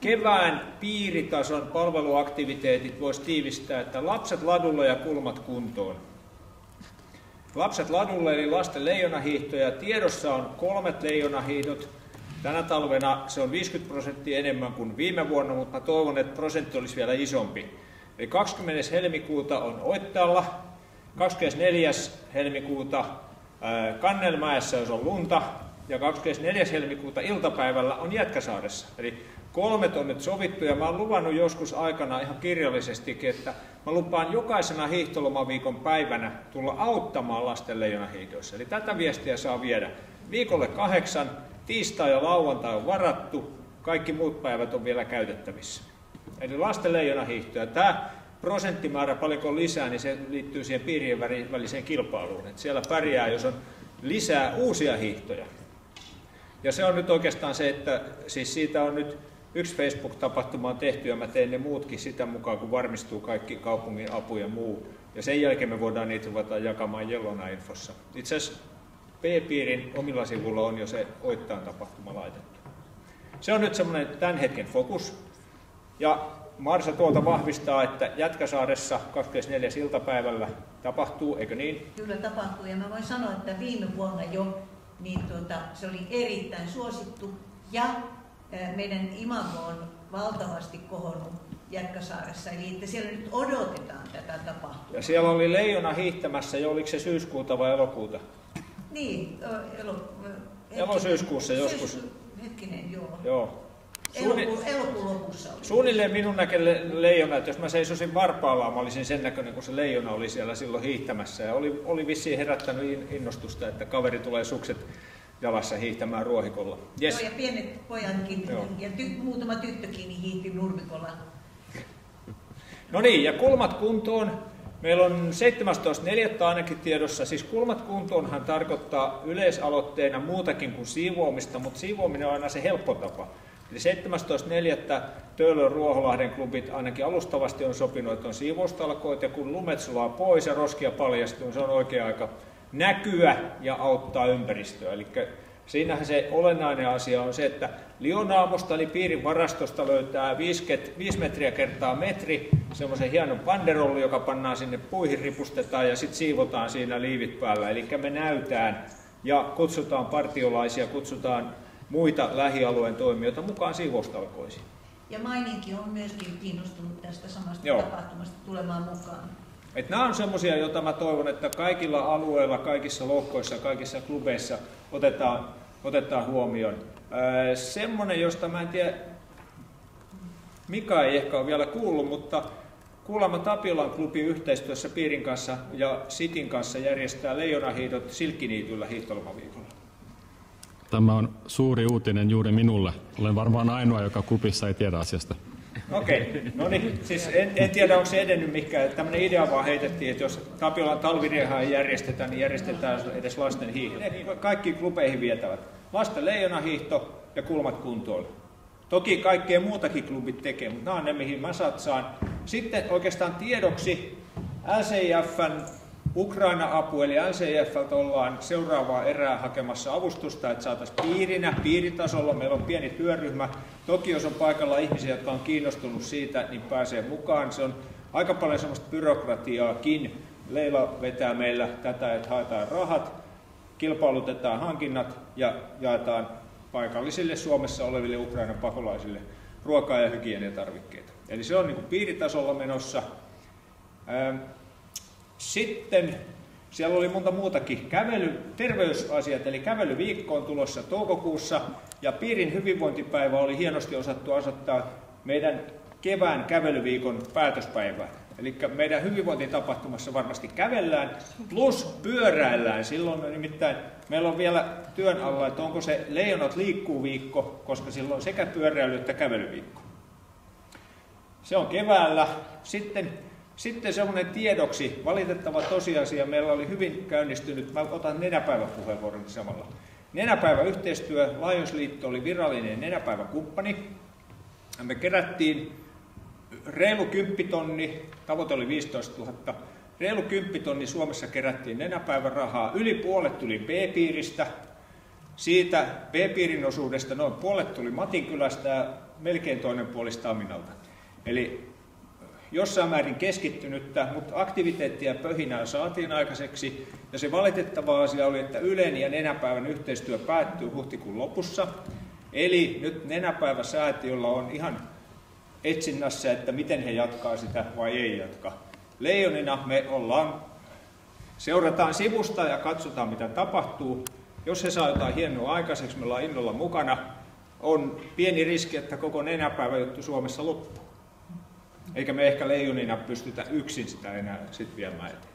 Kevään piiritason palveluaktiviteetit voisi tiivistää, että lapset ladulle ja kulmat kuntoon. Lapset ladulle eli lasten leijonahiihtoja. Tiedossa on 3 leijonahiihdot. Tänä talvena se on 50% enemmän kuin viime vuonna, mutta mä toivon, että prosentti olisi vielä isompi. Eli 20. helmikuuta on Oittaalla, 24. helmikuuta Kannelmäessä, jos on lunta, ja 24. helmikuuta iltapäivällä on Jätkäsaaressa. Eli 3 on nyt sovittu, ja mä oon luvannut joskus aikana ihan kirjallisestikin, että mä lupaan jokaisena hiihtolomaviikon päivänä tulla auttamaan lasten leijonahiihdoissa. Eli tätä viestiä saa viedä. Viikolle 8, tiistai ja lauantai on varattu, kaikki muut päivät on vielä käytettävissä. Eli lasten leijonahiihtoja. Tämä prosenttimäärä paljonko lisää, niin se liittyy siihen piirien väliseen kilpailuun. Että siellä pärjää, jos on lisää uusia hiihtoja. Ja se on nyt oikeastaan se, että siis siitä on nyt yksi Facebook-tapahtuma on tehty ja mä teen ne muutkin sitä mukaan, kun varmistuu kaikki kaupungin apu ja muu. Ja sen jälkeen me voidaan niitä ruveta jakamaan Jellona-infossa. Itse asiassa P-piirin omilla sivuilla on jo se Oittaan tapahtuma laitettu. Se on nyt semmoinen tämän hetken fokus. Ja Marsa tuolta vahvistaa, että Jätkäsaaressa 24. iltapäivällä tapahtuu, eikö niin? Kyllä tapahtuu, ja mä voin sanoa, että viime vuonna jo niin se oli erittäin suosittu, ja meidän imago on valtavasti kohonnut Jätkäsaaressa, eli että siellä nyt odotetaan tätä tapahtumaa. Ja siellä oli leijona hiihtämässä jo, oliko se syyskuuta vai elokuuta? Niin, syyskuussa joskus. Hetkinen, joo. Joo. Elokuun lopussa oli. Suunnilleen minun näköinen leijona, että jos mä seisosin varpaallaan, mä olisin sen näköinen, kun se leijona oli siellä silloin hiihtämässä. Ja oli vissiin herättänyt innostusta, että kaveri tulee sukset jalassa hiihtämään ruohikolla. Yes. Joo, ja pienet pojatkin, ja muutama tyttökin hiihti nurmikolla. No niin, ja kulmat kuntoon. Meillä on 17.4. ainakin tiedossa. Siis kulmat kuntoonhan tarkoittaa yleisaloitteena muutakin kuin siivoamista, mutta siivoaminen on aina se helppo tapa. Eli 17.4. Töölön Ruoholahden klubit ainakin alustavasti on sopinut, että on siivoustalkoit, ja kun lumet sulaa pois ja roskia paljastuu, se on oikea aika näkyä ja auttaa ympäristöä. Eli siinähän se olennainen asia on se, että Lionaamosta eli piirin varastosta löytää 5 metriä kertaa metri, semmoisen hienon banderolli, joka pannaan sinne puihin, ripustetaan ja sitten siivotaan siinä liivit päällä. Eli me näytään ja kutsutaan partiolaisia, kutsutaan muita lähialueen toimijoita mukaan siivoustalkoisiin. Ja Maininki on myöskin kiinnostunut tästä samasta tapahtumasta tulemaan mukaan. Nämä on semmoisia, joita mä toivon, että kaikilla alueilla, kaikissa lohkoissa, kaikissa klubeissa otetaan huomioon. Semmoinen, josta mä en tiedä, Mika ei ehkä ole vielä kuullut, mutta kuulemma Tapiolan klubi yhteistyössä piirin kanssa ja Sitin kanssa järjestää leijonahiihdot Silkkiniityllä hiihtolomaviikolla. Tämä on suuri uutinen juuri minulle. Olen varmaan ainoa, joka klubissa ei tiedä asiasta. Okei, no niin, siis en tiedä, onko se edennyt mihinkään. Tämmöinen idea vaan heitettiin, että jos Tapiolan talviriehaa ei järjestetä, niin järjestetään edes lasten hiihto. Kaikki klubeihin vietävät. Lasten leijonahiihto ja kulmat kuntoon. Toki kaikkea muutakin klubit tekee, mutta nämä on ne, mihin mä satsaan. Sitten oikeastaan tiedoksi LCIF:n Ukraina-apu, eli LCIF:ltä ollaan seuraavaa erää hakemassa avustusta, että saataisiin piiritasolla. Meillä on pieni työryhmä. Toki jos on paikalla ihmisiä, jotka on kiinnostunut siitä, niin pääsee mukaan. Se on aika paljon sellaista byrokratiaakin. Leila vetää meillä tätä, että haetaan rahat, kilpailutetaan hankinnat ja jaetaan paikallisille Suomessa oleville Ukrainan pakolaisille ruokaa ja hygieniatarvikkeita. Eli se on niin kuin piiritasolla menossa. Sitten siellä oli monta muutakin terveysasiat, eli kävelyviikko on tulossa toukokuussa, ja piirin hyvinvointipäivä oli hienosti osattu asettaa meidän kevään kävelyviikon päätöspäivään. Eli meidän hyvinvointitapahtumassa varmasti kävellään, plus pyöräillään. Silloin nimittäin meillä on vielä työn alla, että onko se Leijonat liikkuu viikko, koska silloin on sekä pyöräily että kävelyviikko. Se on keväällä. Sitten semmoinen tiedoksi, valitettava tosiasia, meillä oli hyvin käynnistynyt, mä otan nenäpäiväpuheenvuoron samalla. Nenäpäiväyhteistyö, Lionsliitto oli virallinen nenäpäiväkumppani. Me kerättiin reilu 10 000, tavoite oli 15 000, reilu 10 000 Suomessa kerättiin nenäpäivärahaa, yli puolet tuli B-piiristä, Siitä B-piirin osuudesta noin puolet tuli Matinkylästä ja melkein toinen puoli Staminalta. Eli jossain määrin keskittynyttä, mutta aktiviteettia ja pöhinää saatiin aikaiseksi. Ja se valitettava asia oli, että Ylen ja Nenäpäivän yhteistyö päättyy huhtikuun lopussa. Eli nyt Nenäpäivä-säätiöllä on ihan etsinnässä, että miten he jatkaa sitä vai ei jatka. Leijonina me seurataan sivusta ja katsotaan mitä tapahtuu. Jos he saa jotain hienoa aikaiseksi, me ollaan innolla mukana. On pieni riski, että koko Nenäpäivä juttu Suomessa loppuu. Eikä me ehkä Leijonina pystytä yksin sitä enää viemään eteenpäin.